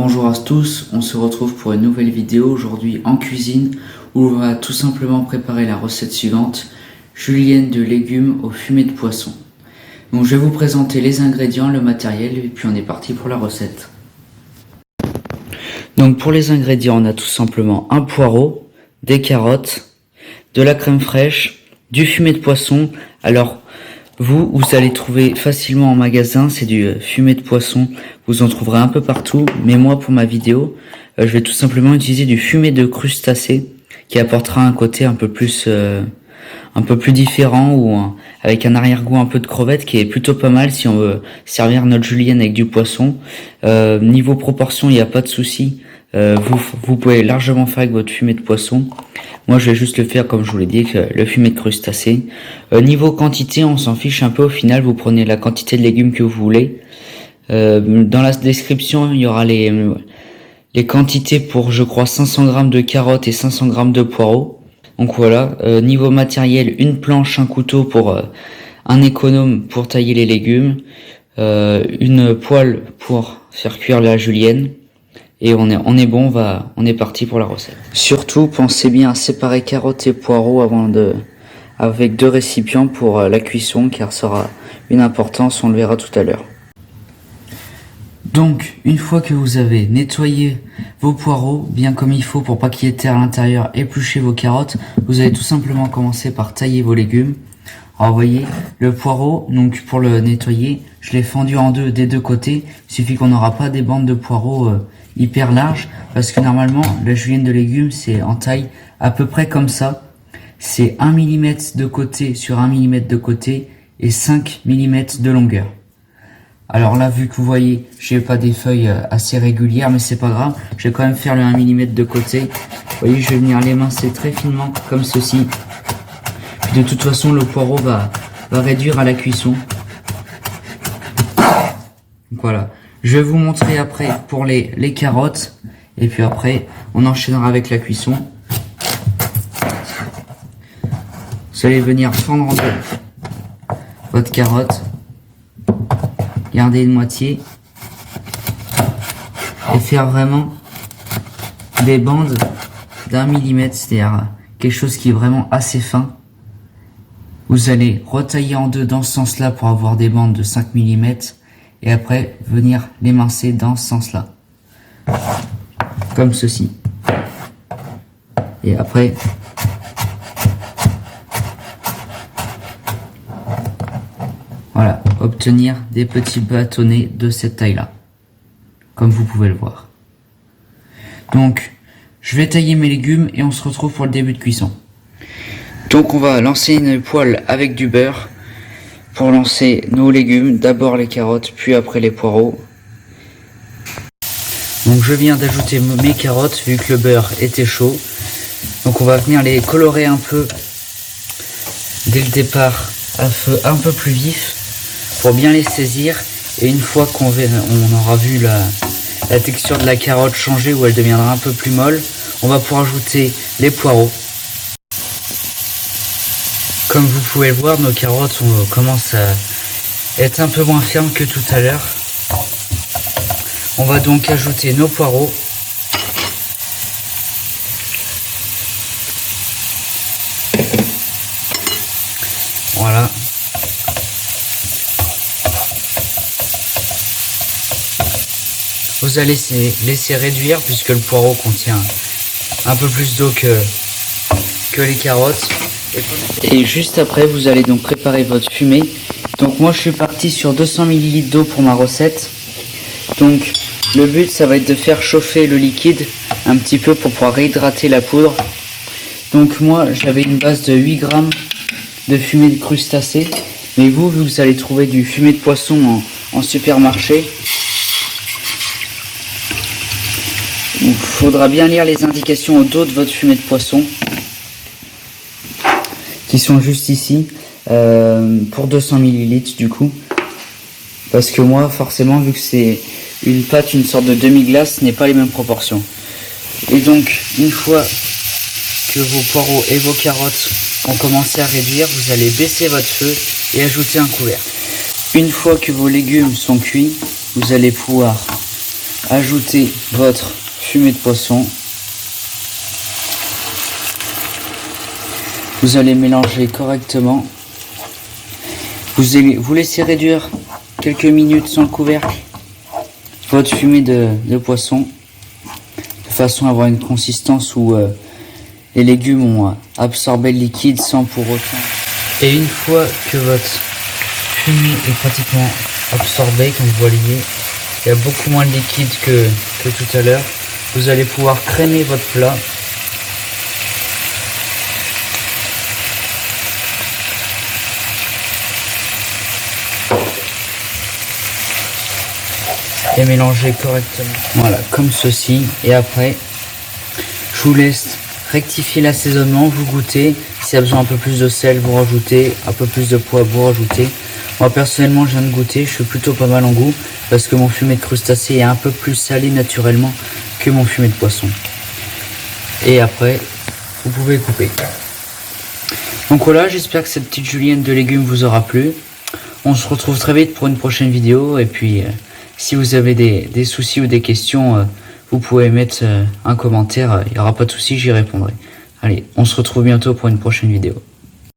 Bonjour à tous, on se retrouve pour une nouvelle vidéo aujourd'hui en cuisine où on va tout simplement préparer la recette suivante, julienne de légumes au fumet de poisson. Donc je vais vous présenter les ingrédients, le matériel et puis on est parti pour la recette. Donc pour les ingrédients, on a tout simplement un poireau, des carottes, de la crème fraîche, du fumet de poisson. Alors vous allez trouver facilement en magasin, c'est du fumet de poisson, vous en trouverez un peu partout, mais moi pour ma vidéo, je vais tout simplement utiliser du fumet de crustacés qui apportera un côté un peu plus différent ou avec un arrière-goût un peu de crevette qui est plutôt pas mal si on veut servir notre julienne avec du poisson. Niveau proportion, il n'y a pas de souci. Vous pouvez largement faire avec votre fumet de poisson. Moi, je vais juste le faire comme je vous l'ai dit, avec le fumet de crustacés. Niveau quantité, on s'en fiche un peu. Au final, vous prenez la quantité de légumes que vous voulez. Dans la description, il y aura les quantités pour, je crois, 500 g de carottes et 500 g de poireaux. Donc voilà. Niveau matériel, une planche, un couteau pour un économe pour tailler les légumes, une poêle pour faire cuire la julienne. Et on est bon, on est parti pour la recette. Surtout, pensez bien à séparer carottes et poireaux avec deux récipients pour la cuisson, car ça aura une importance, on le verra tout à l'heure. Donc, une fois que vous avez nettoyé vos poireaux bien comme il faut pour pas qu'il y ait de terre à l'intérieur, épluchez vos carottes, vous allez tout simplement commencer par tailler vos légumes. Alors, vous voyez, le poireau, donc pour le nettoyer, je l'ai fendu en deux des deux côtés. Il suffit qu'on n'aura pas des bandes de poireaux hyper larges, parce que normalement, la julienne de légumes, c'est en taille à peu près comme ça. C'est 1 mm de côté sur 1 mm de côté et 5 mm de longueur. Alors là, vu que vous voyez, j'ai pas des feuilles assez régulières, mais c'est pas grave. Je vais quand même faire le 1 mm de côté. Vous voyez, je vais venir l'émincer très finement, comme ceci. Puis de toute façon, le poireau va réduire à la cuisson. Donc voilà. Je vais vous montrer après pour les carottes. Et puis après, on enchaînera avec la cuisson. Vous allez venir fendre en deux votre carotte. Garder une moitié. Et faire vraiment des bandes d'1 mm. C'est-à-dire quelque chose qui est vraiment assez fin. Vous allez retailler en deux dans ce sens-là pour avoir des bandes de 5 mm. Et après, venir l'émincer dans ce sens-là. Comme ceci. Et après, voilà, obtenir des petits bâtonnets de cette taille-là. Comme vous pouvez le voir. Donc, je vais tailler mes légumes et on se retrouve pour le début de cuisson. Donc, on va lancer une poêle avec du beurre. Pour lancer nos légumes, d'abord les carottes, puis après les poireaux. Donc je viens d'ajouter mes carottes vu que le beurre était chaud. Donc on va venir les colorer un peu dès le départ à feu un peu plus vif pour bien les saisir. Et une fois qu'on aura vu la texture de la carotte changer, où elle deviendra un peu plus molle, on va pouvoir ajouter les poireaux. Comme vous pouvez le voir, nos carottes commencent à être un peu moins fermes que tout à l'heure. On va donc ajouter nos poireaux. Voilà. Vous allez laisser réduire puisque le poireau contient un peu plus d'eau que les carottes. Et juste après, vous allez donc préparer votre fumée. Donc moi, je suis parti sur 200 ml d'eau pour ma recette. Donc le but, ça va être de faire chauffer le liquide un petit peu pour pouvoir réhydrater la poudre. Donc moi, j'avais une base de 8 g de fumet de crustacés. Mais vous allez trouver du fumet de poisson en supermarché. Il faudra bien lire les indications au dos de votre fumet de poisson, qui sont juste ici, pour 200 ml du coup. Parce que moi, forcément, vu que c'est une pâte, une sorte de demi-glace, ce n'est pas les mêmes proportions. Et donc, une fois que vos poireaux et vos carottes ont commencé à réduire, vous allez baisser votre feu et ajouter un couvercle. Une fois que vos légumes sont cuits, vous allez pouvoir ajouter votre fumée de poisson. Vous allez mélanger correctement. Vous laissez réduire quelques minutes sans le couvercle votre fumée de poisson, de façon à avoir une consistance où les légumes ont absorbé le liquide sans pour autant. Et une fois que votre fumée est pratiquement absorbée, comme vous voyez, il y a beaucoup moins de liquide que tout à l'heure. Vous allez pouvoir crémer votre plat. Et mélanger correctement. Voilà, comme ceci. Et après, je vous laisse rectifier l'assaisonnement, vous goûtez. S'il y a besoin un peu plus de sel, vous rajoutez. Un peu plus de poivre, vous rajoutez. Moi personnellement, je viens de goûter. Je suis plutôt pas mal en goût parce que mon fumé de crustacé est un peu plus salé naturellement que mon fumé de poisson. Et après, vous pouvez couper. Donc voilà, j'espère que cette petite julienne de légumes vous aura plu. On se retrouve très vite pour une prochaine vidéo. Et puis, si vous avez des soucis ou des questions, vous pouvez mettre un commentaire. Il n'y aura pas de souci, j'y répondrai. Allez, on se retrouve bientôt pour une prochaine vidéo.